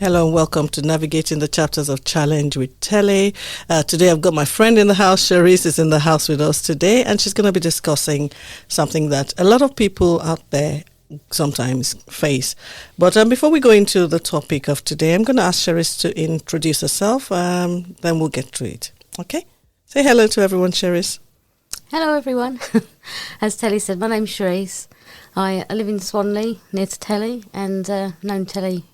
Hello and welcome to Navigating the Chapters of Challenge with Tele. Today I've got my friend in the house. Cherise is in the house with us today, and she's going to be discussing something that a lot of people out there sometimes face. But before we go into the topic of today, I'm going to ask Cherise to introduce herself, then we'll get to it. Okay? Say hello to everyone, Cherise. Hello everyone. As Telly said, my name's Cherise. I live in Swanley, near to Telly, and known Telly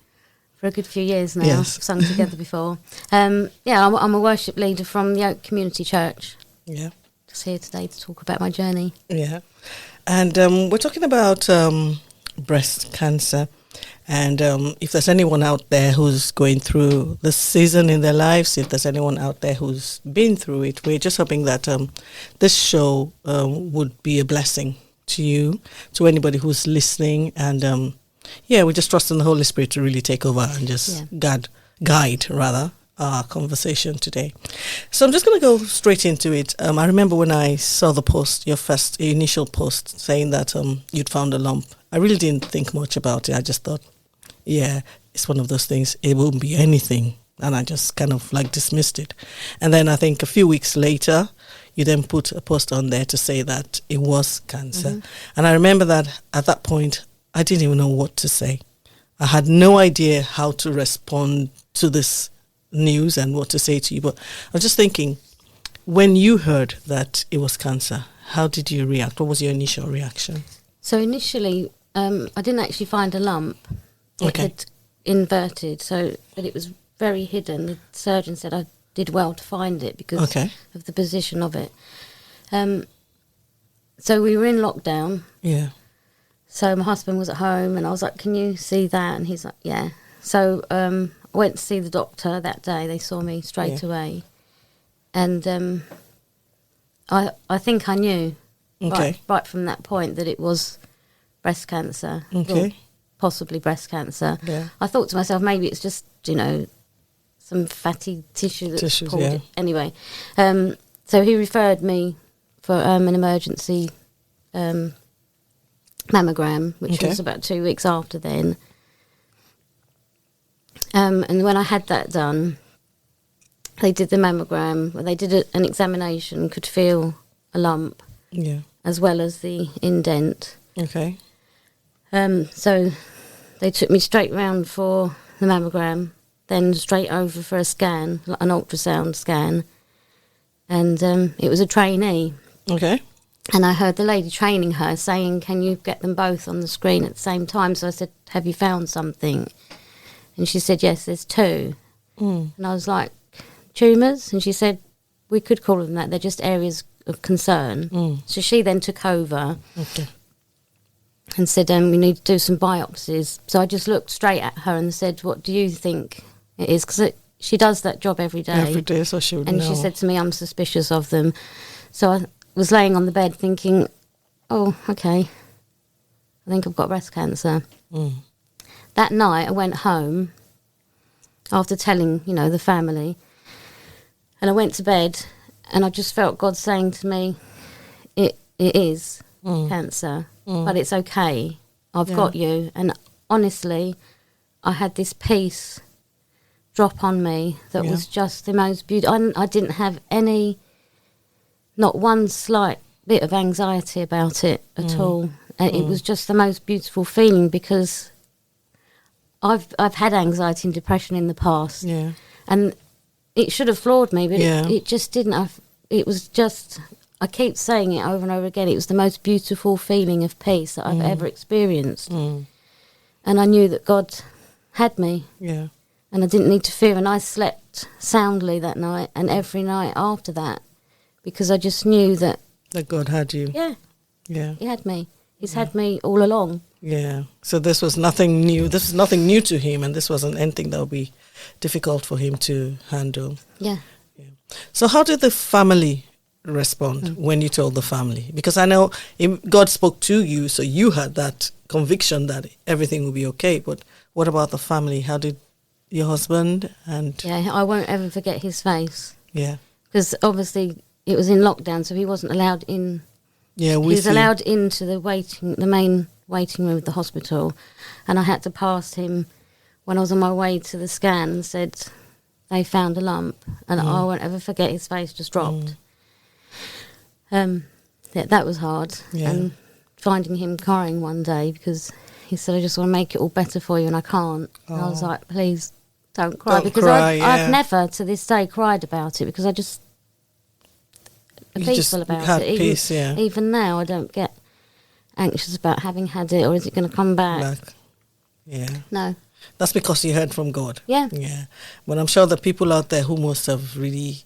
for a good few years now. Yes. We've sung together before. I'm a worship leader from the Oak Community Church. Yeah. Just here today to talk about my journey. Yeah. And we're talking about breast cancer. And if there's anyone out there who's going through this season in their lives, if there's anyone out there who's been through it, we're just hoping that this show would be a blessing to you, to anybody who's listening. And we just trust in the Holy Spirit to really take over and just guide our conversation today. So I'm just going to go straight into it. I remember when I saw the post, your initial post saying that you'd found a lump. I really didn't think much about it. I just thought, it's one of those things. It won't be anything. And I just kind of dismissed it. And then I think a few weeks later, you then put a post on there to say that it was cancer. Mm-hmm. And I remember that at that point, I didn't even know what to say. I had no idea how to respond to this news and what to say to you. But I was just thinking, when you heard that it was cancer, how did you react? What was your initial reaction? So initially, I didn't actually find a lump. It had inverted, but it was very hidden. The surgeon said I did well to find it because of the position of it. So we were in lockdown. Yeah. So my husband was at home and I was like, can you see that? And he's like, yeah. So I went to see the doctor that day. They saw me straight away. And I think I knew right from that point that it was breast cancer. Okay. Or possibly breast cancer. Yeah. I thought to myself, maybe it's just, some fatty tissue that's pulled it. Anyway, so he referred me for an emergency mammogram, which was about 2 weeks after then. And when I had that done, they did the mammogram. They did an examination, could feel a lump, as well as the indent. Okay. So they took me straight round for the mammogram, then straight over for a scan, an ultrasound scan. And it was a trainee. Okay. And I heard the lady training her saying, can you get them both on the screen at the same time? So I said, have you found something? And she said, yes, there's two. And I was like, tumours? And she said, we could call them that. They're just areas of concern. So she then took over and said, we need to do some biopsies. So I just looked straight at her and said, what do you think it is? Because she does that job every day. Every day, so she would know. And she said to me, I'm suspicious of them. So I was laying on the bed thinking, oh, okay, I think I've got breast cancer. That night I went home after telling, the family, and I went to bed and I just felt God saying to me, it is cancer, but it's okay. I've got you. And honestly, I had this peace drop on me that was just the most beautiful. I didn't have not one slight bit of anxiety about it at all. It was just the most beautiful feeling because I've had anxiety and depression in the past. Yeah. And it should have floored me, but it just didn't. It was just, I keep saying it over and over again, it was the most beautiful feeling of peace that I've ever experienced. And I knew that God had me. Yeah. And I didn't need to fear, and I slept soundly that night and every night after that. Because I just knew that God had you. Yeah. Yeah. He had me. He's had me all along. Yeah. So this was nothing new. This is nothing new to him, and this wasn't anything that would be difficult for him to handle. Yeah. So how did the family respond when you told the family? Because I know God spoke to you, so you had that conviction that everything will be okay. But what about the family? How did your husband and... Yeah, I won't ever forget his face. Yeah. Because obviously... it was in lockdown, so he wasn't allowed in. Yeah, he was allowed into the main waiting room of the hospital, and I had to pass him when I was on my way to the scan, said they found a lump, and I won't ever forget, his face just dropped. That was hard. Yeah. And finding him crying one day because he said, I just want to make it all better for you, and I can't. And I was like, please don't cry. Don't because cry, I've never to this day cried about it, because I just You peaceful just about had it. peace, Even now, I don't get anxious about having had it, or is it going to come back? Yeah. No. That's because you heard from God. Yeah. Yeah. But I'm sure the people out there who must have really,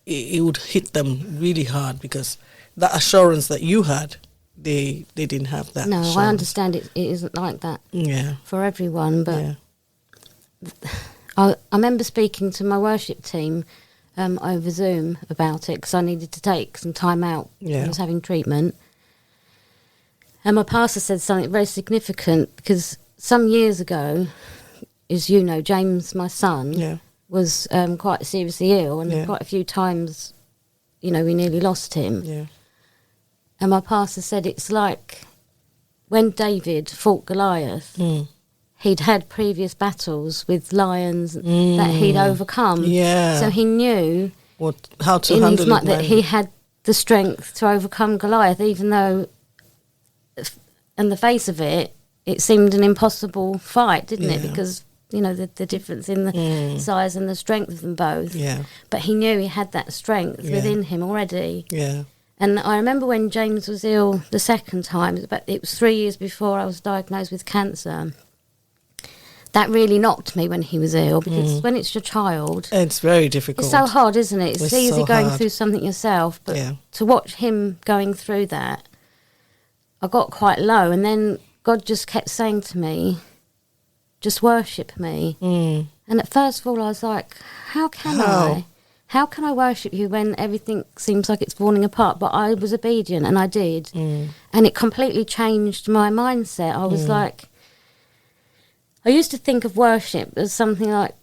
it would hit them really hard, because that assurance that you had, they didn't have that. No, assurance. I understand it isn't like that for everyone, but I remember speaking to my worship team over Zoom about it, because I needed to take some time out. I was having treatment. And my pastor said something very significant, because some years ago, as you know, James, my son, was quite seriously ill, and quite a few times, we nearly lost him. Yeah. And my pastor said it's like when David fought Goliath, he'd had previous battles with lions that he'd overcome. Yeah. So he knew how to in handle his mind it. that he had the strength to overcome Goliath, even though, in the face of it, it seemed an impossible fight, didn't it? Because, the difference in the size and the strength of them both. Yeah. But he knew he had that strength within him already. Yeah. And I remember when James was ill the second time, it was 3 years before I was diagnosed with cancer. That really knocked me when he was ill, because when it's your child, it's very difficult. It's so hard, isn't it? It's easy so going hard. through something yourself, but to watch him going through that, I got quite low. And then God just kept saying to me, just worship me. And at first of all, I was like, how can I? How can I worship you when everything seems like it's falling apart? But I was obedient, and I did. And it completely changed my mindset. I was like, I used to think of worship as something like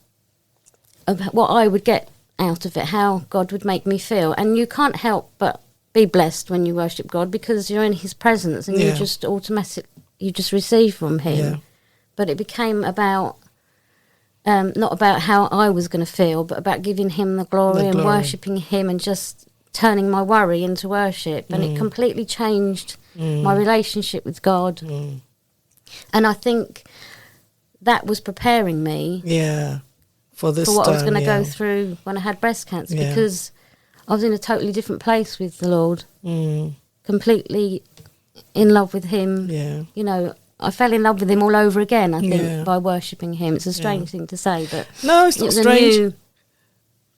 what I would get out of it, how God would make me feel. And you can't help but be blessed when you worship God, because you're in his presence and you just you just receive from him. Yeah. But it became about not about how I was going to feel, but about giving him the glory and worshipping him, and just turning my worry into worship. And it completely changed my relationship with God. And I think that was preparing me for what I was going to go through when I had breast cancer, because I was in a totally different place with the Lord, completely in love with him. I fell in love with him all over again, I think, by worshipping him. It's a strange thing to say, but no, it's not strange.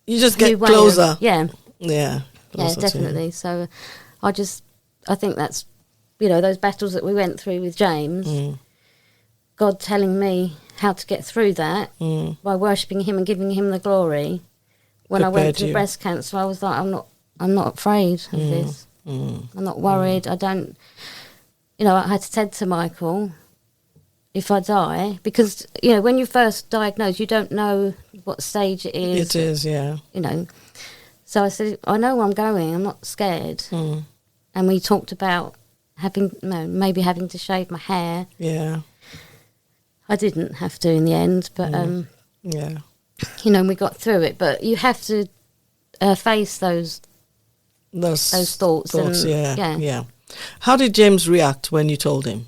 You just get closer. Yeah, definitely. So I think that's, those battles that we went through with James, God telling me how to get through that by worshipping him and giving him the glory. When I went through breast cancer, I was like, I'm not afraid of this. I'm not worried. I don't. I had said to Michael, if I die, because, when you're first diagnosed, you don't know what stage it is. It is, yeah. So I said, I know where I'm going, I'm not scared. And we talked about maybe having to shave my hair. Yeah. I didn't have to in the end, but, we got through it. But you have to face those thoughts. Yeah. How did James react when you told him?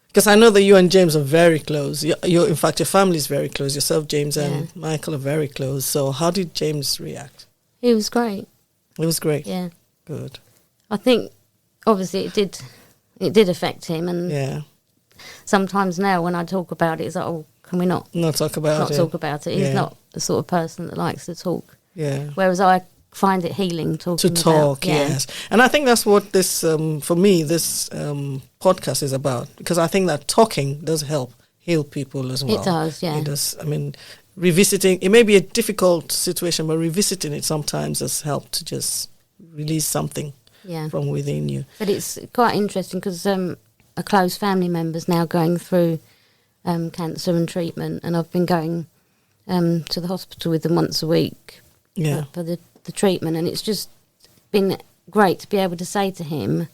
Because I know that you and James are very close. In fact, your family is very close. Yourself, James, and Michael are very close. So how did James react? He was great. It was great? Yeah. Good. I think, obviously, it did affect him. And sometimes now when I talk about it, it's like, oh, can we not talk about it? Talk about it. He's not the sort of person that likes to talk. Yeah. Whereas I find it healing talking to talk about, yes, and I think that's what this for me this podcast is about, because I think that talking does help heal people as well. It does, yeah. It does. I mean, revisiting, it may be a difficult situation, but revisiting it sometimes has helped to just release something from within you. But it's quite interesting, because a close family member's now going through cancer and treatment, and I've been going to the hospital with them once a week for the treatment, and it's just been great to be able to say to him,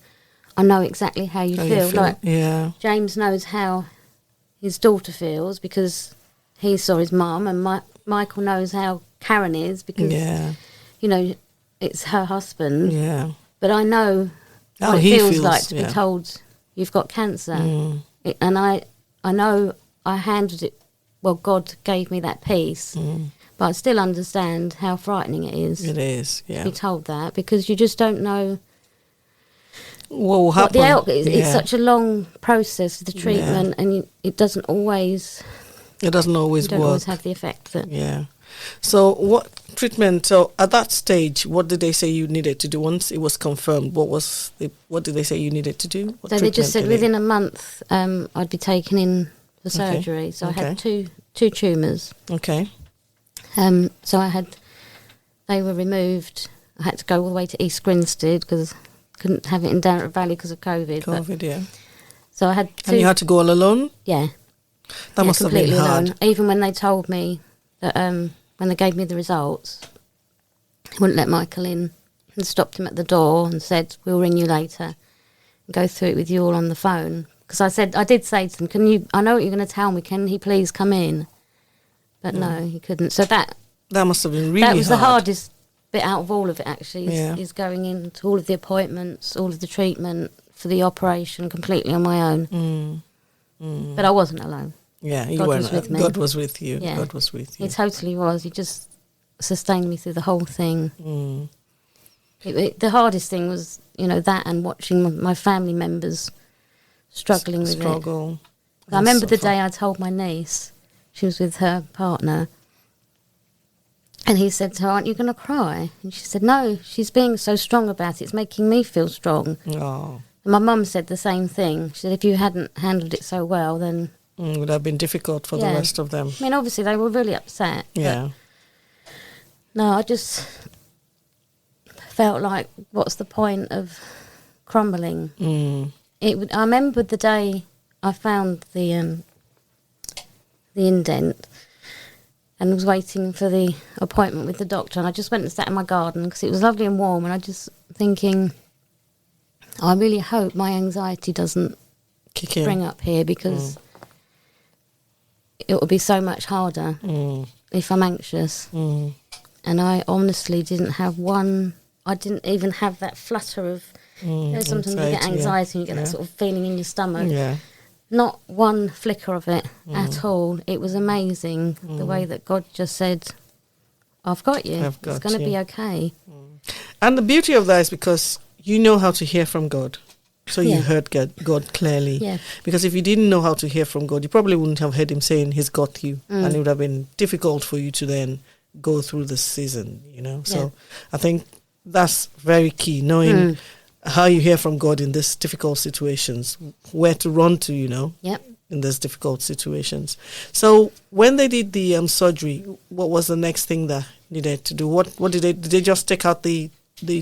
I know exactly how you feel. Like, James knows how his daughter feels because he saw his mum, and Michael knows how Karen is because, you know, it's her husband. Yeah. But I know what it feels like to be told you've got cancer. And I know I handled it, well, God gave me that peace. But I still understand how frightening it is. It is, yeah. To be told that, because you just don't know what will happen. What the outcome is. It's such a long process, the treatment, and it doesn't always... It doesn't always work. Don't always have the effect that... Yeah. So what treatment, so at that stage, what did they say you needed to do once it was confirmed? What did they say you needed to do? So they just said within a month I'd be taken in for surgery. So I had two tumours. Okay. So they were removed. I had to go all the way to East Grinstead because I couldn't have it in Darrett Valley because of COVID. Yeah. So I had And you had to go all alone? Yeah. That must have been hard. Alone. Even when they told me that, when they gave me the results, I wouldn't let Michael in and stopped him at the door and said, we'll ring you later and go through it with you all on the phone. Because I did say to them, I know what you're going to tell me, can he please come in? But no, he couldn't. So that must have been really hard. That was the hardest bit out of all of it, actually, is going into all of the appointments, all of the treatment for the operation completely on my own. But I wasn't alone. Yeah, God was with me. God was with you. Yeah. God was with you. He totally was. He just sustained me through the whole thing. The hardest thing was, that and watching my family members struggling with it. I remember the day I told my niece, she was with her partner, and he said to her, aren't you going to cry? And she said, no, she's being so strong about it. It's making me feel strong. Oh. And my mum said the same thing. She said, if you hadn't handled it so well, then... It would have been difficult for the rest of them. I mean, obviously, they were really upset. Yeah. No, I just felt like, what's the point of crumbling? I remember the day I found the indent and was waiting for the appointment with the doctor, and I just went and sat in my garden because it was lovely and warm, and I just thinking, I really hope my anxiety doesn't spring up here because it will be so much harder if I'm anxious. And I honestly didn't have I didn't even have that flutter of, sometimes you get anxiety and you get that sort of feeling in your stomach. Yeah. Not one flicker of it at all. It was amazing the way that God just said, I've got you. It's going to be okay. And the beauty of that is because you know how to hear from God. So you heard God clearly. Yeah. Because if you didn't know how to hear from God, you probably wouldn't have heard him saying he's got you. And it would have been difficult for you to then go through the season, So I think that's very key, knowing how you hear from God in these difficult situations, where to run to, in these difficult situations. So when they did the surgery, what was the next thing that needed to do? What did they just take out the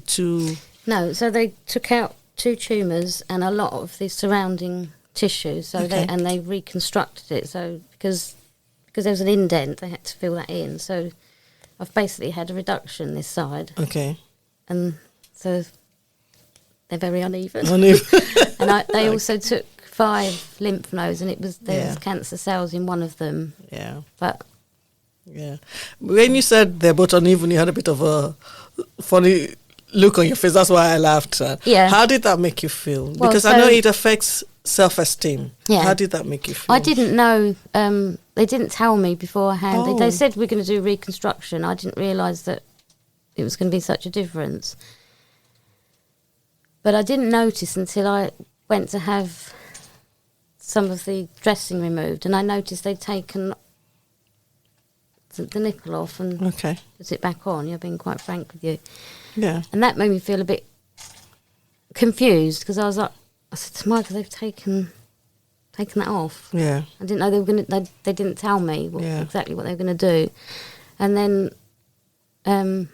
two? No, so they took out 2 tumours and a lot of the surrounding tissue. So they reconstructed it. So because there was an indent, they had to fill that in. So I've basically had a reduction this side. Okay. And so they're very uneven. And they also took 5 lymph nodes, and there was cancer cells in one of them. Yeah. But when you said they're both uneven, you had a bit of a funny look on your face. That's why I laughed. Yeah. How did that make you feel? Because I know it affects self-esteem. Yeah. How did that make you feel? I didn't know. They didn't tell me beforehand. Oh. They said we're going to do reconstruction. I didn't realise that it was going to be such a difference. But I didn't notice until I went to have some of the dressing removed, and I noticed they'd taken the nipple off and put it back on. You're being quite frank with you. Yeah. And that made me feel a bit confused because I said to Michael, they've taken that off. Yeah. I didn't know they were going to, they didn't tell me exactly what they were going to do. And then I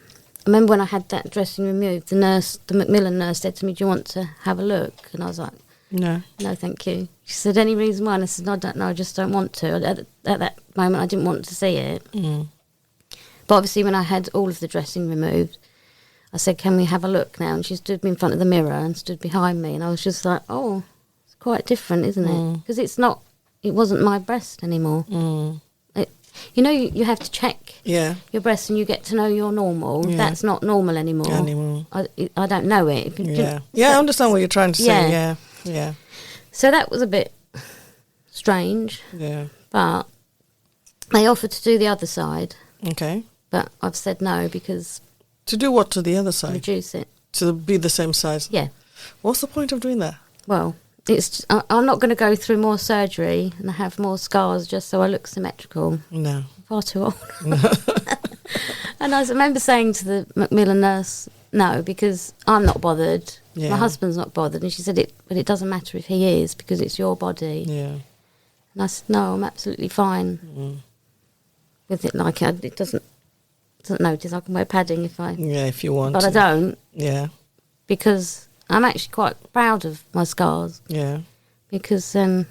remember when I had that dressing removed, the Macmillan nurse said to me, do you want to have a look? And I was like, no, thank you. She said, any reason why? And I said, no, I don't know, I just don't want to. At that moment, I didn't want to see it. But obviously, when I had all of the dressing removed, I said, can we have a look now? And she stood me in front of the mirror and stood behind me. And I was just like, oh, it's quite different, isn't it? Because it's not it wasn't my breast anymore. You know, you have to check your breast and you get to know you're normal. Yeah. That's not normal anymore. I don't know it. I understand what you're trying to say. Yeah. So that was a bit strange. Yeah. But they offered to do the other side. Okay. But I've said no because... To do what to the other side? Reduce it. To be the same size? Yeah. What's the point of doing that? Well, I'm not going to go through more surgery and have more scars just so I look symmetrical. No. Far too old. No. And I remember saying to the Macmillan nurse, no, because I'm not bothered. Yeah. My husband's not bothered. And she said, but it doesn't matter if he is because it's your body. Yeah. And I said, no, I'm absolutely fine with it. Like, it doesn't notice. I can wear padding if I... Yeah, if you want But to. I don't. Yeah. Because I'm actually quite proud of my scars. Yeah. Because... it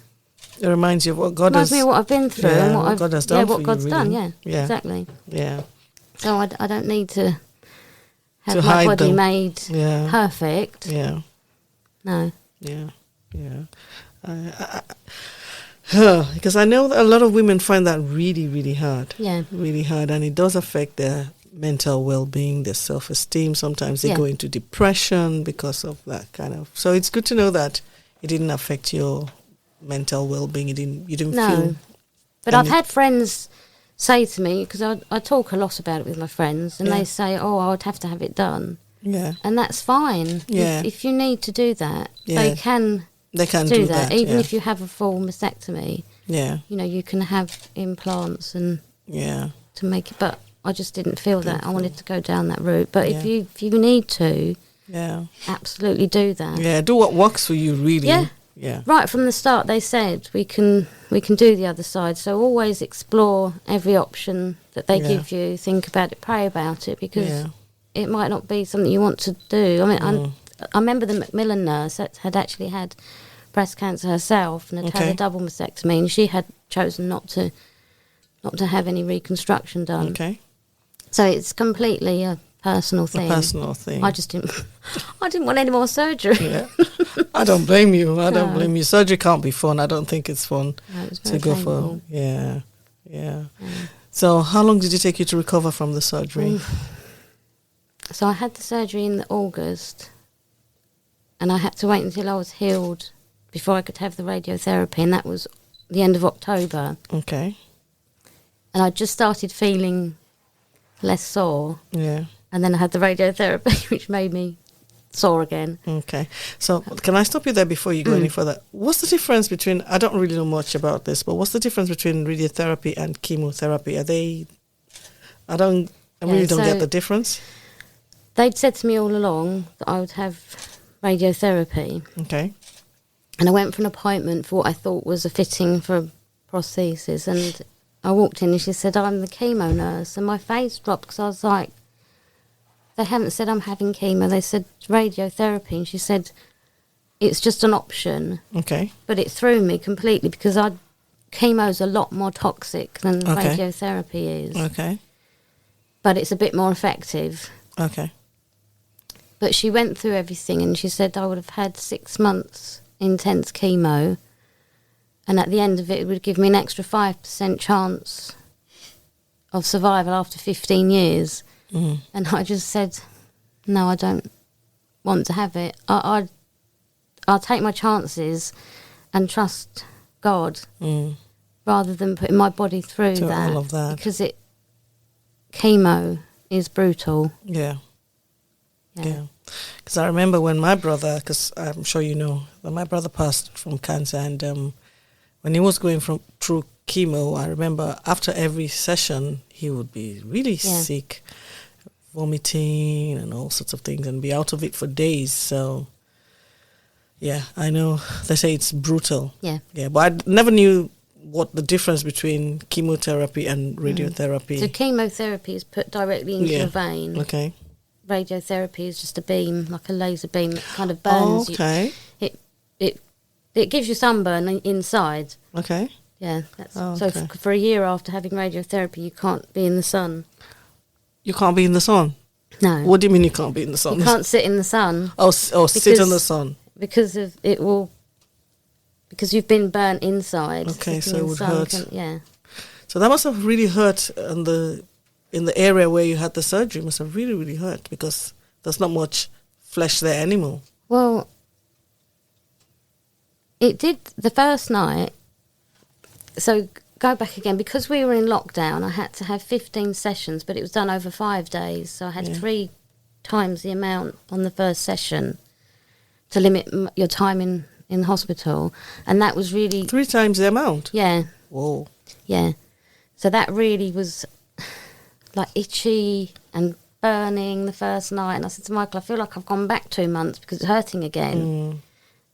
reminds you of what God has... Reminds me of what I've been through and what God has done for what you, God's really. done, Yeah. Exactly. Yeah. So I don't need to have To my hide body them. made perfect. Yeah. No. Yeah. Because I know that a lot of women find that really, really hard. Yeah. Really hard. And it does affect their mental well-being, their self-esteem. Sometimes they go into depression because of that kind of... So it's good to know that it didn't affect your mental well-being. You didn't feel... But I've had friends say to me, because I talk a lot about it with my friends, and they say, oh, I would have to have it done. Yeah. And that's fine. Yeah. If you need to do that, they can do that. Even if you have a full mastectomy, you know, you can have implants and to make it. But I just didn't feel that. I wanted to go down that route. But if you need to, absolutely do that. Yeah, do what works for you, really. Yeah. Right from the start, they said we can do the other side. So always explore every option that they give you. Think about it, pray about it, because it might not be something you want to do. I mean, I remember the Macmillan nurse that had actually had breast cancer herself and had had a double mastectomy, and she had chosen not to have any reconstruction done. Okay. So it's completely a personal thing. I just didn't want any more surgery. Yeah. I don't blame you. Blame you. Surgery can't be fun. I don't think it's fun to go for. Yeah. So how long did it take you to recover from the surgery? So I had the surgery in August, and I had to wait until I was healed before I could have the radiotherapy, and that was the end of October. Okay. And I just started feeling less sore. Yeah. And then I had the radiotherapy, which made me sore again. Okay. So can I stop you there before you go any further? What's the difference between, I don't really know much about this, but what's the difference between radiotherapy and chemotherapy? I really don't get the difference. They'd said to me all along that I would have radiotherapy. Okay. And I went for an appointment for what I thought was a fitting for a prosthesis. And I walked in and she said, I'm the chemo nurse. And my face dropped because I was like, they haven't said I'm having chemo. They said radiotherapy. And she said, it's just an option. Okay. But it threw me completely because chemo's a lot more toxic than radiotherapy is. Okay. But it's a bit more effective. Okay. But she went through everything and she said I would have had 6 months intense chemo, and at the end of it would give me an extra 5% chance of survival after 15 years. And I just said, no, I don't want to have it. I'll take my chances and trust God rather than putting my body through all of that. Because chemo is brutal. Yeah. Because I remember when my brother, because I'm sure you know, when my brother passed from cancer, and when he was going through chemo, I remember after every session he would be really sick, vomiting and all sorts of things, and be out of it for days. So, yeah, I know they say it's brutal. Yeah, but I never knew what the difference between chemotherapy and radiotherapy. So chemotherapy is put directly into your vein. Okay. Radiotherapy is just a beam, like a laser beam that kind of burns you. It gives you sunburn inside. Okay. Yeah. So for a year after having radiotherapy, you can't be in the sun. You can't be in the sun? No. What do you mean you can't be in the sun? You can't sit in the sun. Sit in the sun. Because because you've been burnt inside. Okay, so sitting it in would sun hurt. yeah. So that must have really hurt in the area where you had the surgery. Must have really, really hurt because there's not much flesh there anymore. Well, it did the first night. So go back again, because we were in lockdown, I had to have 15 sessions, but it was done over 5 days. So I had 3 times the amount on the first session to limit your time in hospital. And that was really... 3 times the amount? Yeah. Whoa. Yeah. So that really was like itchy and burning the first night. And I said to Michael, I feel like I've gone back 2 months because it's hurting again.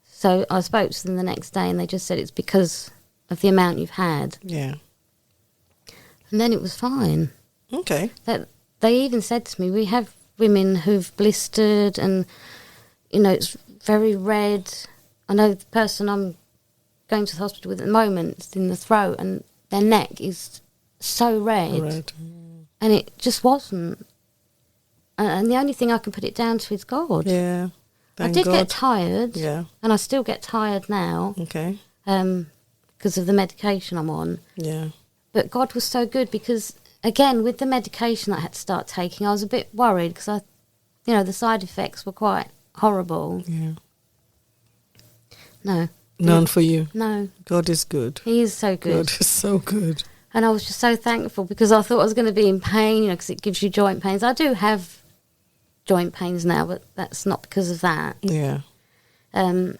So I spoke to them the next day and they just said it's because of the amount you've had. Yeah. And then it was fine. Okay. That they even said to me, we have women who've blistered and, you know, it's very red. I know the person I'm going to the hospital with at the moment, it's in the throat, and their neck is so red. And it just wasn't. And the only thing I can put it down to is God. Yeah. I did get tired. Yeah. And I still get tired now. Okay. Because of the medication I'm on. Yeah. But God was so good because, again, with the medication I had to start taking, I was a bit worried because the side effects were quite horrible. Yeah. No. None for you. No. God is good. He is so good. God is so good. And I was just so thankful because I thought I was going to be in pain, because it gives you joint pains. I do have joint pains now, but that's not because of that. Yeah. But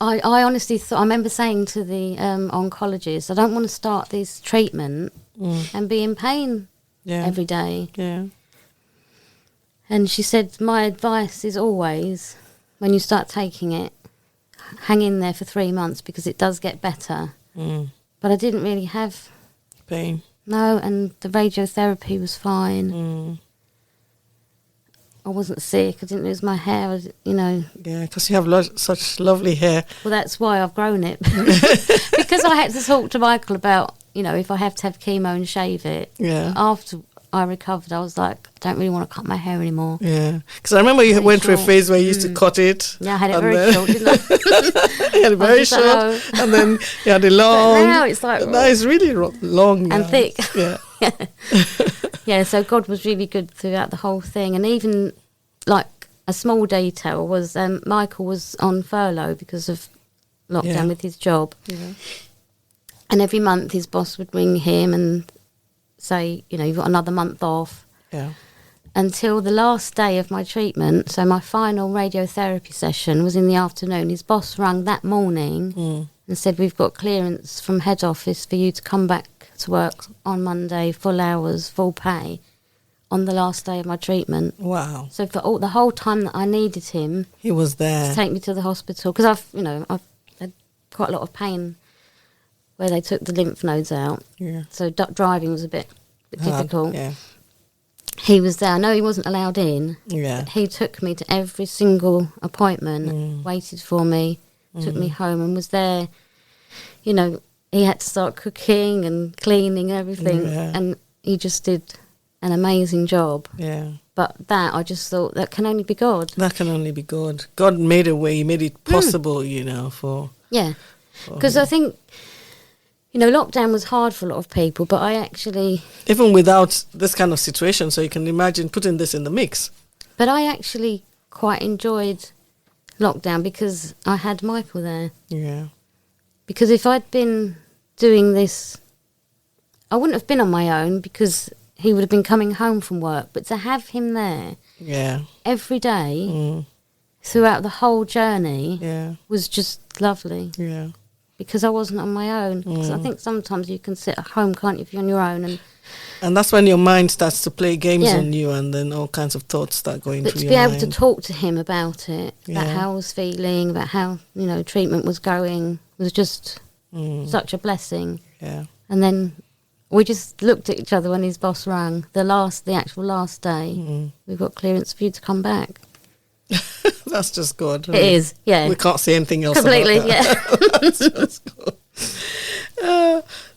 I honestly thought, I remember saying to the oncologist, I don't want to start this treatment and be in pain every day. Yeah. And she said, my advice is always, when you start taking it, hang in there for 3 months because it does get better. But I didn't really have pain. No, and the radiotherapy was fine. I wasn't sick. I didn't lose my hair, Yeah, because you have such lovely hair. Well, that's why I've grown it. Because I had to talk to Michael about, if I have to have chemo and shave it. Yeah. After I recovered, I was like, I don't really want to cut my hair anymore. Yeah. Because I remember you went through a phase where you used to cut it. Yeah, I had it very short, didn't I? You had it very short. And then you had it long. But now it's like... Now it's really long. And thick. Yeah. Yeah, so God was really good throughout the whole thing. And even, like, a small detail was Michael was on furlough because of lockdown with his job. Yeah. And every month his boss would ring him and say, you've got another month off. Yeah. Until the last day of my treatment, so my final radiotherapy session was in the afternoon. His boss rang that morning and said, we've got clearance from head office for you to come back to work on Monday, full hours, full pay, on the last day of my treatment. Wow. So for the whole time that I needed him... He was there. To take me to the hospital. Because I've had quite a lot of pain where they took the lymph nodes out. Yeah. So driving was a bit difficult. Yeah. He was there. I know he wasn't allowed in. Yeah. But he took me to every single appointment, waited for me, took me home and was there. He had to start cooking and cleaning everything. Yeah. And he just did an amazing job. Yeah. But that, I just thought, that can only be God. That can only be God. God made a way. He made it possible, for... Yeah. Because I think... lockdown was hard for a lot of people, but I actually... Even without this kind of situation, so you can imagine putting this in the mix. But I actually quite enjoyed lockdown because I had Michael there. Yeah. Because if I'd been doing this, I wouldn't have been on my own because he would have been coming home from work. But to have him there every day throughout the whole journey was just lovely. Yeah. Because I wasn't on my own. Because I think sometimes you can sit at home, can't you, if you're on your own. And that's when your mind starts to play games on you, and then all kinds of thoughts start going through your mind. But to be able to talk to him about it, about how I was feeling, about how, treatment was going, was just such a blessing. Yeah. And then we just looked at each other when his boss rang, the actual last day. We've got clearance for you to come back. That's just good. It is, yeah. We can't say anything else completely, about that. yeah. That's just good.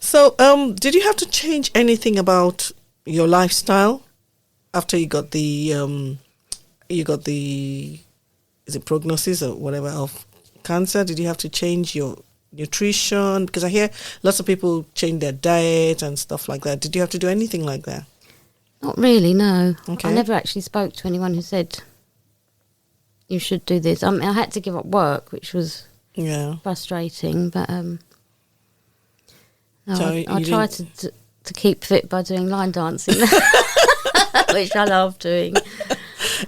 So, did you have to change anything about your lifestyle after you got the is it prognosis or whatever of cancer? Did you have to change your nutrition? Because I hear lots of people change their diet and stuff like that. Did you have to do anything like that? Not really, no. Okay. I never actually spoke to anyone who said, you should do this. I had to give up work, which was frustrating, but no, So I tried to keep fit by doing line dancing, which I love doing.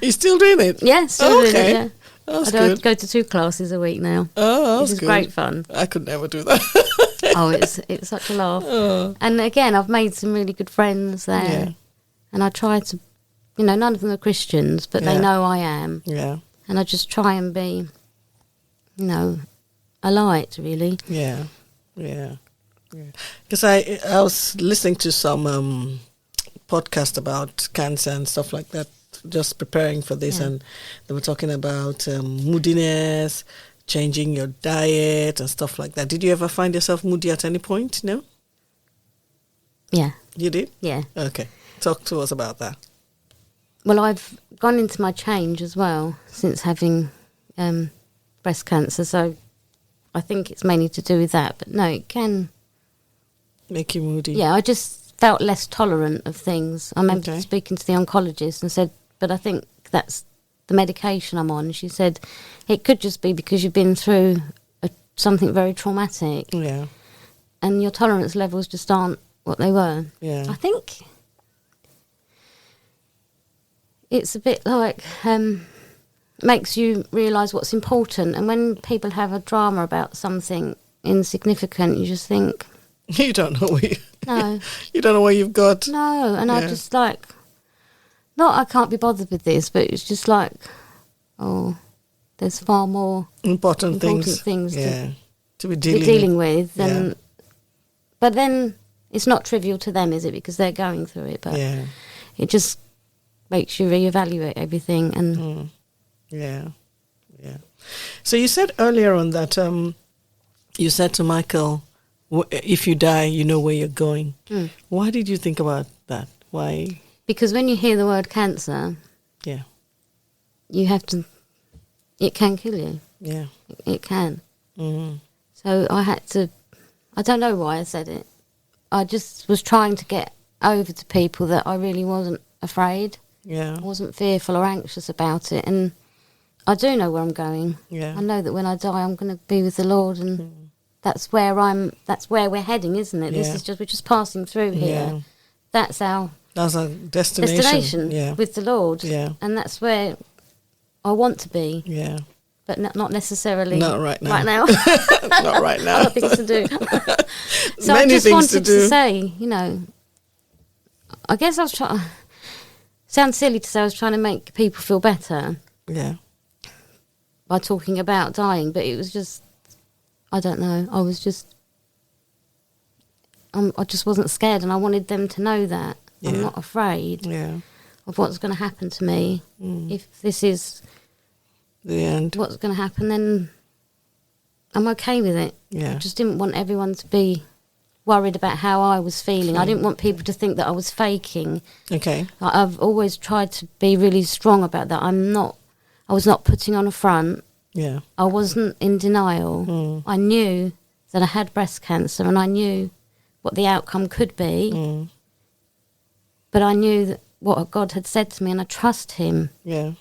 You're still doing it? Yeah, still doing it, yeah. That's I good. go to 2 classes a week now. Oh, that's which is good. great fun. I could never do that. Oh, it's such a laugh. Oh. And again, I've made some really good friends there. Yeah. And I try to, none of them are Christians, but they know I am. Yeah. And I just try and be, a light, really. Yeah. Yeah. Because I was listening to some podcast about cancer and stuff like that, just preparing for this, and they were talking about moodiness, changing your diet and stuff like that. Did you ever find yourself moody at any point? No? Yeah. You did? Yeah. Okay. Talk to us about that. Well, I've gone into my change as well since having breast cancer, so I think it's mainly to do with that. But no, it can make you moody. Yeah, I just felt less tolerant of things. I remember speaking to the oncologist and said, but I think that's the medication I'm on. She said, it could just be because you've been through something very traumatic. Yeah. And your tolerance levels just aren't what they were. Yeah. I think it's a bit like makes you realise what's important. And when people have a drama about something insignificant, you just think... You don't know what No. You don't know what you've got. No, and I just like... Not I can't be bothered with this, but it's just like, there's far more... Important things to be dealing with. And, but then it's not trivial to them, is it? Because they're going through it. But it just makes you reevaluate everything. And Yeah. So you said earlier on that you said to Michael, if you die, you know where you're going. Why did you think about that? Why? Because when you hear the word cancer, you have to... It can kill you. Yeah. It can. Mm-hmm. So I had to... I don't know why I said it. I just was trying to get over to people that I really wasn't afraid. Yeah. I wasn't fearful or anxious about it. And I do know where I'm going. Yeah. I know that when I die, I'm going to be with the Lord, and that's where we're heading, isn't it? This is just... We're just passing through here. Yeah. That's our destination with the Lord. Yeah. And that's where I want to be. Yeah. But not necessarily not right now. Right now. Not right now. Other things to do. So Many I just things wanted to to say, I guess I was trying... Sounds silly to say I was trying to make people feel better. Yeah. By talking about dying, but it was just... I don't know. I was just... I just wasn't scared, and I wanted them to know that. I'm not afraid of what's going to happen to me. If this is the end, what's going to happen, then I'm okay with it. Yeah. I just didn't want everyone to be worried about how I was feeling. I didn't want people to think that I was faking. Okay. I've always tried to be really strong about that. I was not putting on a front. Yeah. I wasn't in denial. I knew that I had breast cancer, and I knew what the outcome could be. But I knew that what God had said to me, and I trust him. Yeah.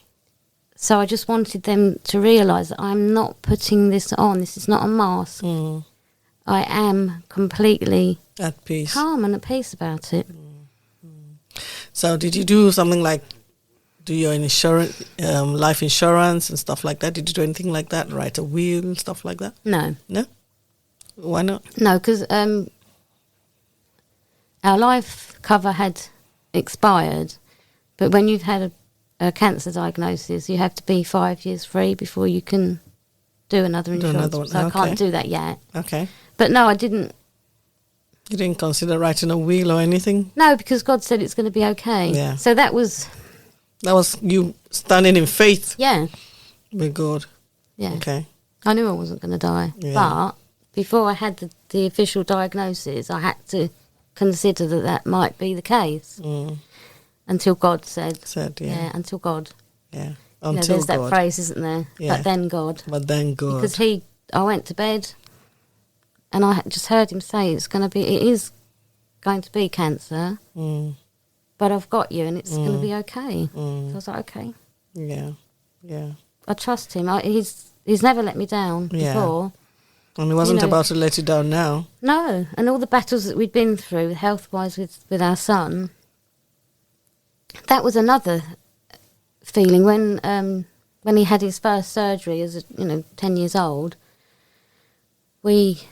So I just wanted them to realise that I'm not putting this on. This is not a mask. I am completely at peace, calm and at peace about it. So did you do something like do your insurance, life insurance and stuff like that? Did you do anything like that? Write a will and stuff like that? No. No? Why not? No, because our life cover had expired, but when you've had a cancer diagnosis, you have to be 5 years free before you can do another insurance. So I can't do that yet. Okay. But no, I didn't. You didn't consider writing a will or anything? No, because God said it's going to be okay. Yeah. So that was you standing in faith. Yeah. With God. Yeah. Okay. I knew I wasn't going to die. Yeah. But before I had the official diagnosis, I had to consider that might be the case. Until God said. Yeah. Until God. Yeah. Until there's that God. phrase, isn't there? Yeah. But then God. But then God. Because I went to bed and I just heard him say it is going to be cancer, but I've got you and it's going to be okay. So I was like, okay. Yeah, yeah. I trust him. He's never let me down before. And he wasn't about to let you down now. No, and all the battles that we'd been through, health-wise, with our son, that was another feeling when he had his first surgery as 10 years old. He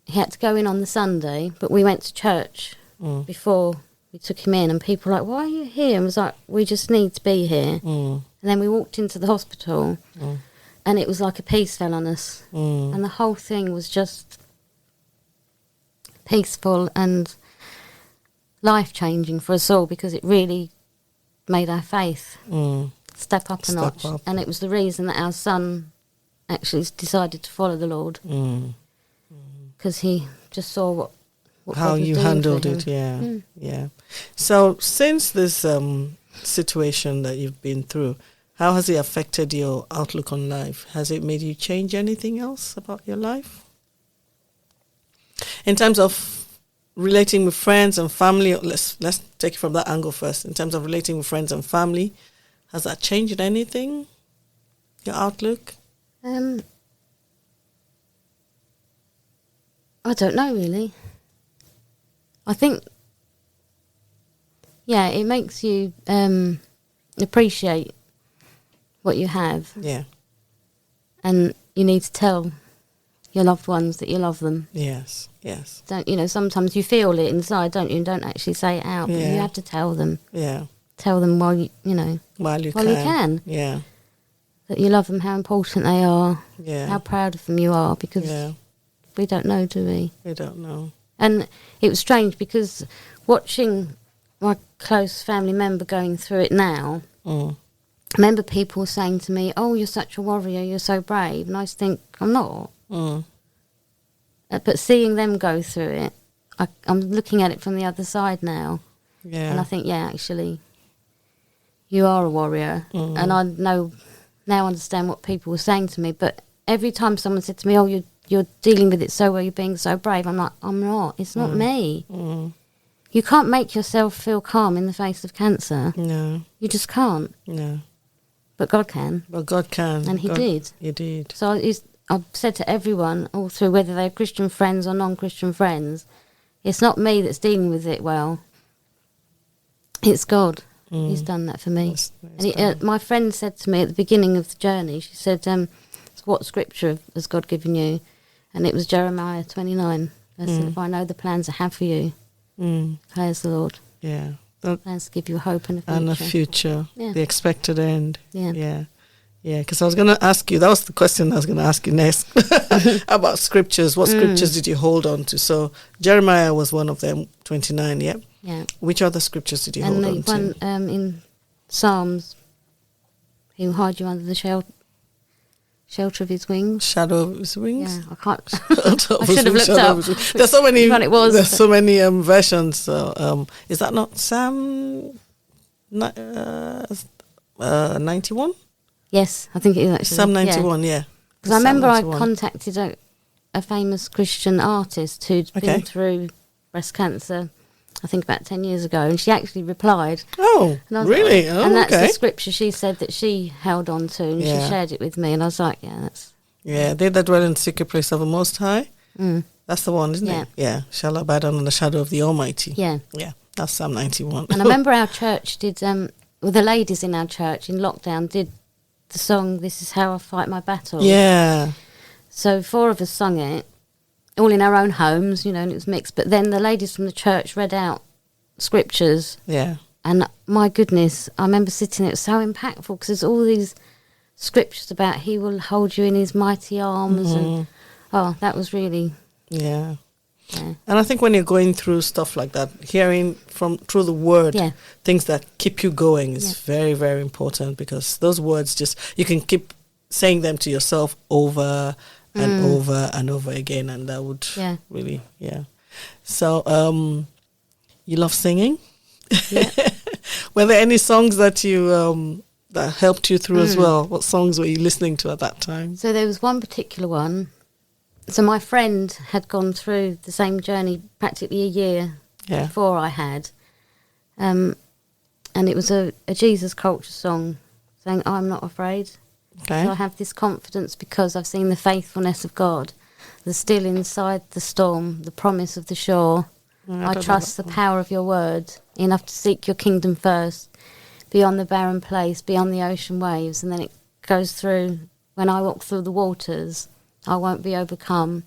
had to go in on the Sunday, but we went to church before we took him in, and people were like, "Why are you here?" And I was like, "We just need to be here." And then we walked into the hospital, and it was like a peace fell on us, and the whole thing was just peaceful and life-changing for us all, because it really made our faith step up a notch. And it was the reason that our son actually decided to follow the Lord, because he just saw what how God was you doing handled for it. him. Yeah. So since this situation that you've been through, how has it affected your outlook on life? Has it made you change anything else about your life? In terms of relating with friends and family, let's take it from that angle first. In terms of relating with friends and family, has that changed anything? Your outlook? I don't know, really. I think, it makes you appreciate what you have. Yeah. And you need to tell your loved ones that you love them. Yes. Don't sometimes you feel it inside, don't you? And don't actually say it out, but you have to tell them. Yeah. Tell them while you can. Yeah. That you love them, how important they are. Yeah. How proud of them you are, because we don't know, do we? We don't know. And it was strange because watching my close family member going through it now, I remember people saying to me, "Oh, you're such a warrior, you're so brave." And I just think, I'm not. But seeing them go through it, I'm looking at it from the other side now. Yeah. And I think, actually, you are a warrior. And I now understand what people were saying to me. But every time someone said to me, "Oh, you're dealing with it so well, you're being so brave," I'm like, I'm not. It's not me. You can't make yourself feel calm in the face of cancer. No. You just can't. No. But God can. But God can. And He did. He did. So I've said to everyone, all through, whether they're Christian friends or non-Christian friends, it's not me that's dealing with it well. It's God. He's done that for me. And my friend said to me at the beginning of the journey, she said, "What scripture has God given you?" And it was Jeremiah 29. I said, "If I know the plans I have for you, declares the Lord." Yeah. Plans to give you a hope and a future. And a future. Yeah. The expected end. Yeah. Yeah, because I was going to ask you, that was the question I was going to ask you next, about scriptures. What scriptures did you hold on to? So Jeremiah was one of them, 29, yeah? Yeah. Which other scriptures did you hold on to? And the one in Psalms, He will hide you under the shelter of His wings. Shadow of His wings? Yeah, I can't. I should have looked up. There's so many. Which one it was. There's so many versions. So, is that not Psalm 91? Yes, I think it is actually. Psalm 91, yeah. Because I remember I contacted a famous Christian artist who'd been through breast cancer, I think about 10 years ago, and she actually replied. Oh, really? Like, and that's the scripture she said that she held on to, and she shared it with me, and I was like, that's... Yeah, they that dwell in the secret place of the Most High. That's the one, isn't it? Yeah. Shall abide under the shadow of the Almighty. Yeah. Yeah, that's Psalm 91. And I remember our church did, the ladies in our church in lockdown did the song, "This Is How I Fight My Battles." Yeah. So 4 of us sung it, all in our own homes, and it was mixed. But then the ladies from the church read out scriptures. Yeah. And my goodness, I remember sitting there, it was so impactful, because there's all these scriptures about He will hold you in His mighty arms. And that was really... Yeah. And I think when you're going through stuff like that, hearing through the word, things that keep you going is very, very important, because those words you can keep saying them to yourself over and over and over again, and that would really, So, you love singing? Yeah. Were there any songs that you that helped you through as well? What songs were you listening to at that time? So there was one particular one. So my friend had gone through the same journey practically a year before I had. And it was a Jesus culture song saying, I'm not afraid. Okay. So I have this confidence because I've seen the faithfulness of God, the still inside the storm, the promise of the shore. I trust the power of your word, enough to seek your kingdom first, beyond the barren place, beyond the ocean waves. And then it goes through, when I walk through the waters, I won't be overcome.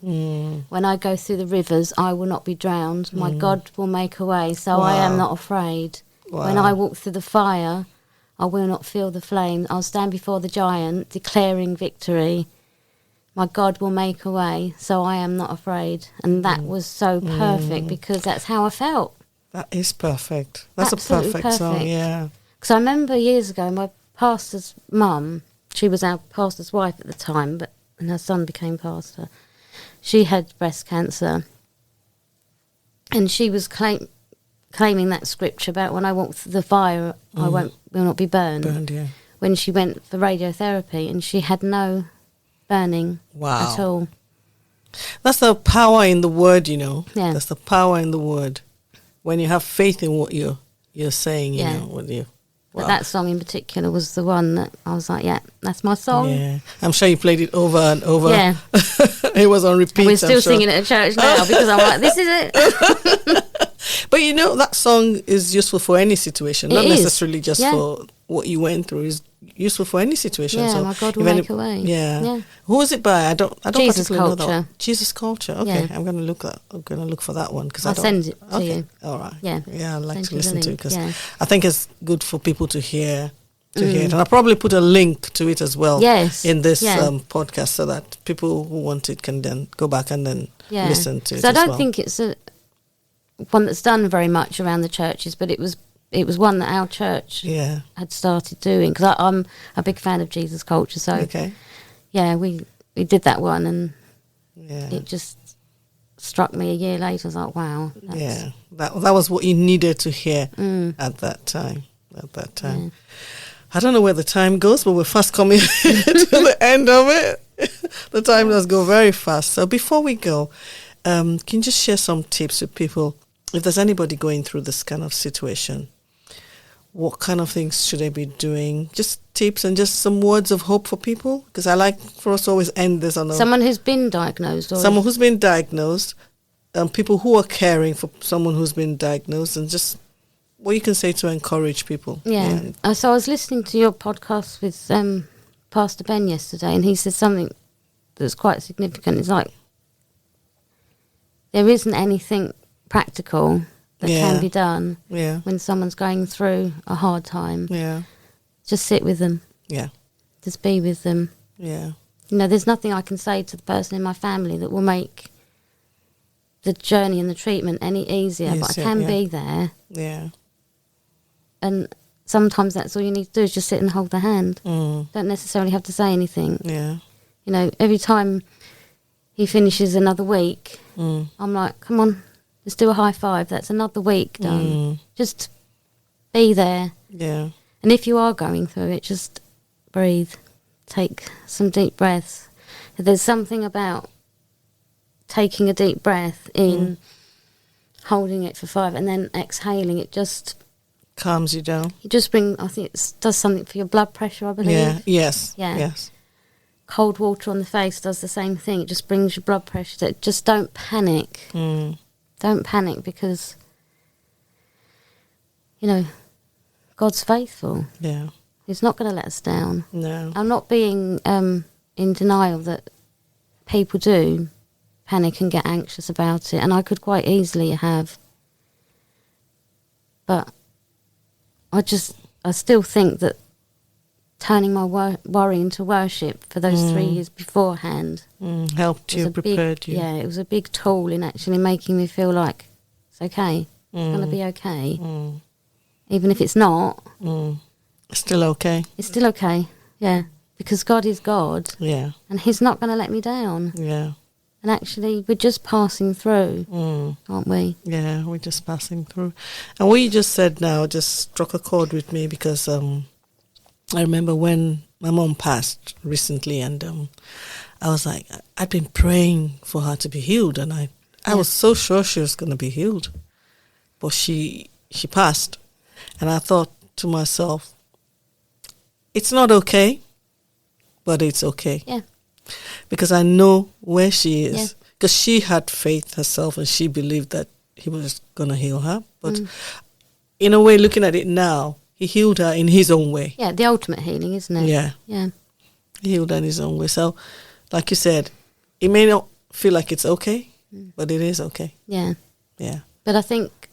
When I go through the rivers, I will not be drowned. My God will make a way, so I am not afraid. When I walk through the fire, I will not feel the flame. I'll stand before the giant, declaring victory. My God will make a way, so I am not afraid. And that was so perfect because that's how I felt. That is perfect. That's Absolutely a perfect song, yeah. Because I remember years ago, my pastor's mum, she was our pastor's wife at the time, and her son became pastor. She had breast cancer. And she was claiming that scripture about when I walk through the fire, I will not be burned. When she went for radiotherapy, and she had no burning at all. That's the power in the word, you know. Yeah. That's the power in the word. When you have faith in what you're saying, you know, with you. But that song in particular was the one that I was like, yeah, that's my song. Yeah. I'm sure you played it over and over. Yeah. It was on repeat. And we're still singing it at church now because I'm like, this is it. But you know, that song is useful for any situation, not necessarily just for what you went through. It's useful for any situation. Yeah, so my God will make a way. Yeah. Who was it by? I don't Jesus particularly know that Culture. one. Jesus Culture. Okay, Yeah. I'm going to look for that one because I'll send it to you. All right. Yeah. Yeah, I'd like Send to you the listen to it link, because yeah. I think it's good for people to hear. And I'll probably put a link to it as well in this podcast so that people who want it can then go back and then listen to it. So I as don't think it's one that's done very much around the churches, but it was one that our church had started doing because I'm a big fan of Jesus Culture. So we did that one, and it just struck me a year later. I was like, wow. That was what you needed to hear at that time. Yeah. I don't know where the time goes, but we're fast coming to the end of it. The time does go very fast. So before we go, can you just share some tips with people? If there's anybody going through this kind of situation, what kind of things should they be doing? Just tips and just some words of hope for people? Because I like for us to always end this on someone who's been diagnosed. Or someone who's been diagnosed, people who are caring for someone who's been diagnosed, and just what you can say to encourage people. Yeah. So I was listening to your podcast with Pastor Ben yesterday, and he said something that's quite significant. It's like there isn't anything practical that can be done when someone's going through a hard time. Yeah. Just sit with them. Yeah. Just be with them. Yeah. You know, there's nothing I can say to the person in my family that will make the journey and the treatment any easier, but I can be there. Yeah. And sometimes that's all you need to do is just sit and hold the hand. Don't necessarily have to say anything. Yeah. You know, every time he finishes another week, I'm like, come on, let's do a high five. That's another week done. Just be there. Yeah. And if you are going through it, just breathe. Take some deep breaths. There's something about taking a deep breath in, holding it for 5, and then exhaling. It just calms you down. You just I think it does something for your blood pressure, I believe. Yeah, yes. Cold water on the face does the same thing. It just brings your blood pressure down. Just don't panic. Don't panic because, you know, God's faithful. Yeah. He's not going to let us down. No. I'm not being in denial that people do panic and get anxious about it, and I could quite easily have. But I still think that turning my worry into worship for those 3 years beforehand helped you, prepared you. Yeah, it was a big tool in actually making me feel like it's okay. It's going to be okay. Even if it's not. Still okay. It's still okay, yeah. Because God is God. Yeah. And he's not going to let me down. Yeah. And actually, we're just passing through, aren't we? Yeah, we're just passing through. And what you just said now just struck a chord with me because I remember when my mom passed recently, and I was like, I'd been praying for her to be healed, and I was so sure she was going to be healed, but she passed, and I thought to myself, it's not okay, but it's okay. Yeah. Because I know where she is. Because she had faith herself, and she believed that he was going to heal her. But in a way, looking at it now, he healed her in his own way. Yeah, the ultimate healing, isn't it? Yeah. Yeah. He healed her in his own way. So, like you said, it may not feel like it's okay, but it is okay. Yeah. Yeah. But I think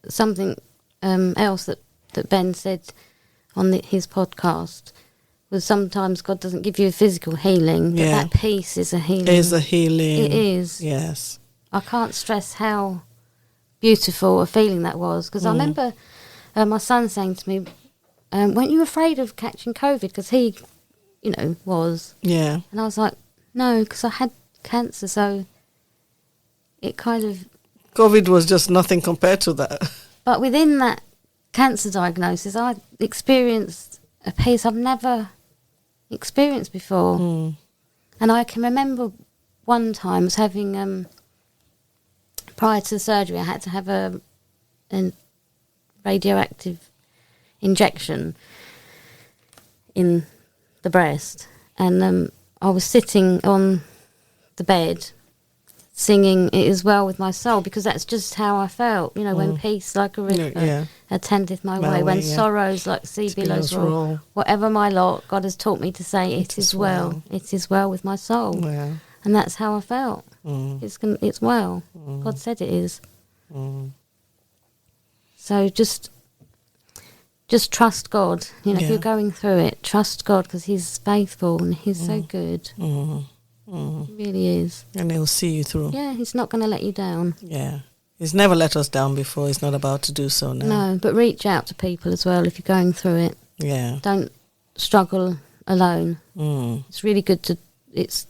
something else that Ben said on his podcast was sometimes God doesn't give you a physical healing, but that peace is a healing. It is a healing. It is. Yes. I can't stress how beautiful a feeling that was, because I remember my son saying to me, weren't you afraid of catching COVID? Because he, was. Yeah. And I was like, no, because I had cancer, so it kind of... COVID was just nothing compared to that. But within that cancer diagnosis, I experienced a peace I've never experienced before. And I can remember one time I was having, prior to the surgery, I had to have a radioactive injection in the breast. And I was sitting on the bed singing "It Is Well With My Soul," because that's just how I felt, when peace like a river attendeth my way, when sorrows like sea billows roll. Whatever my lot, God has taught me to say, it is well. It is well with my soul. Yeah. And that's how I felt. It's well. God said it is. So just trust God. If you're going through it, trust God, because He's faithful and He's so good. He really is. And He'll see you through. Yeah, He's not going to let you down. Yeah. He's never let us down before. He's not about to do so now. No, but reach out to people as well if you're going through it. Yeah. Don't struggle alone. It's really good to...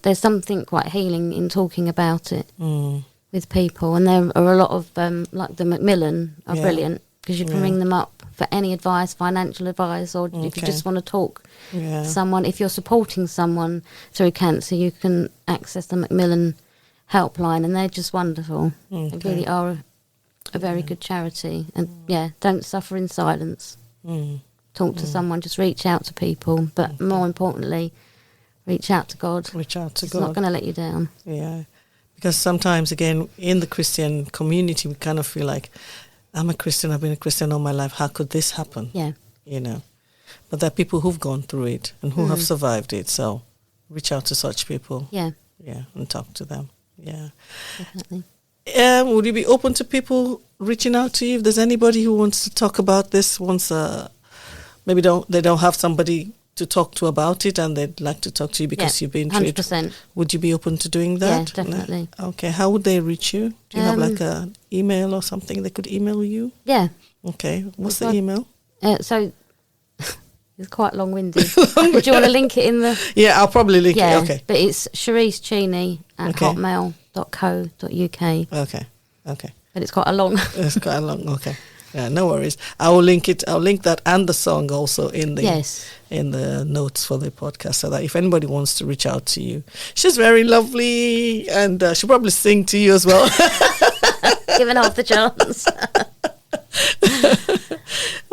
There's something quite healing in talking about it with people. And there are a lot of, like the Macmillan are brilliant, because you can ring them up for any advice, financial advice, or if you just want to talk to someone. If you're supporting someone through cancer, you can access the Macmillan helpline, and they're just wonderful. They really are a very good charity. And don't suffer in silence. Talk to someone, just reach out to people, but more importantly, reach out to God. Reach out to God. It's not going to let you down. Yeah. Because sometimes, again, in the Christian community, we kind of feel like, I'm a Christian, I've been a Christian all my life, how could this happen? Yeah. But there are people who've gone through it and who have survived it, so reach out to such people. Yeah. Yeah, and talk to them. Yeah. Definitely. Would you be open to people reaching out to you if there's anybody who wants to talk about this, maybe they don't have somebody to talk to about it and they'd like to talk to you because you've been through it? 100%. Would you be open to doing that? Yeah, definitely. No? Okay. How would they reach you? Do you have like an email or something they could email you? Yeah. Okay. What's the email? So it's quite long-winded. Would you want to link it in the... Yeah, I'll probably link it. Okay. But it's Cherise Cheney at hotmail.co.uk. Okay. But it's quite a long... It's quite a long, okay. Yeah, no worries. I will link it. I'll link that and the song also in the notes for the podcast, so that if anybody wants to reach out to you, she's very lovely and she'll probably sing to you as well. Given half the chance.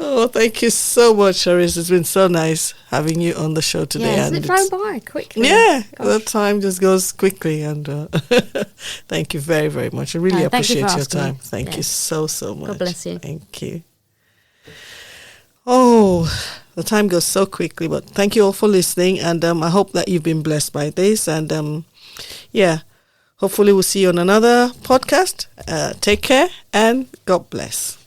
Oh, thank you so much, Cherise. It's been so nice having you on the show today. Yeah, isn't it flown by quickly? Yeah, the time just goes quickly. And thank you very, very much. I really appreciate your time. Thank you so much. God bless you. Thank you. Oh, the time goes so quickly, but thank you all for listening. And I hope that you've been blessed by this. And hopefully we'll see you on another podcast. Take care and God bless.